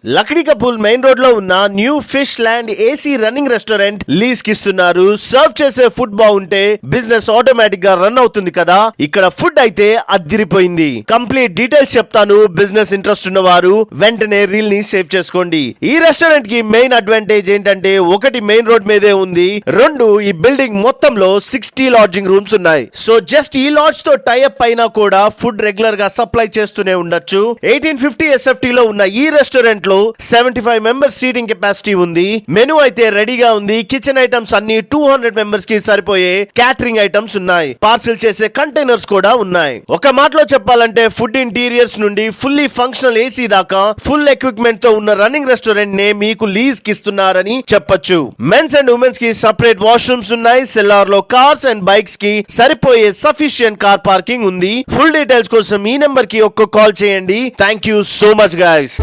Lakdi కపూల్ main road లో ఉన్న new fish land AC running restaurant lease కిస్తున్నారు. సర్వ్ చేసే ఫుడ్ బాగుంటే బిజినెస్ ఆటోమేటిక్ గా రన్ అవుతుంది కదా. ఇక్కడ ఫుడ్ అయితే అద్దిరిపోయింది. కంప్లీట్ డీటెయిల్స్ చెప్తాను. బిజినెస్ ఇంట్రెస్ట్ ఉన్న వారు వెంటనే రీల్ ని సేవ్ చేసుకోండి. ఈ రెస్టారెంట్ కి మెయిన్ అడ్వాంటేజ్ ఏంటంటే, ఒకటి మెయిన్ రోడ్ మీదే ఉంది, రెండు ఈ బిల్డింగ్ మొత్తంలో 60 లాడ్జింగ్ రూమ్స్ ఉన్నాయి. సో జస్ట్ ఈ లాడ్జ్ తో టైఅప్ అయినా కూడా ఫుడ్ రెగ్యులర్ గా సప్లై చేస్తూనే ఉండొచ్చు. 1850 SFT లో ఉన్న ఈ రెస్టారెంట్ 75 మెంబర్స్ సీటింగ్ కెపాసిటీ ఉంది. మెనూ అయితే రెడీగా ఉంది. కిచెన్ ఐటమ్స్ అన్ని 200 మెంబర్స్ కి సరిపోయే క్యాటరింగ్ ఐటమ్స్ ఉన్నాయి. పార్సిల్ చేసే కంటైనర్స్ కూడా ఉన్నాయి. ఒక మాటలో చెప్పాలంటే ఫుడ్ ఇంటీరియర్స్ నుండి ఫుల్లీ ఫంక్షనల్ ఏసీ దాకా ఫుల్ ఎక్విప్మెంట్ తో ఉన్న రన్నింగ్ రెస్టారెంట్ నే మీకు లీజ్ కి ఇస్తున్నారని చెప్పొచ్చు. మెన్స్ అండ్ ఉమెన్స్ కి సెపరేట్ వాష్రూమ్స్ ఉన్నాయి. సెల్లార్ లో కార్స్ అండ్ బైక్స్ కి సరిపోయే సఫిషియెంట్ కార్ పార్కింగ్ ఉంది. ఫుల్ డీటెయిల్స్ కోసం ఈ నెంబర్ కి ఒక్క కాల్ చేయండి. Thank you so much guys.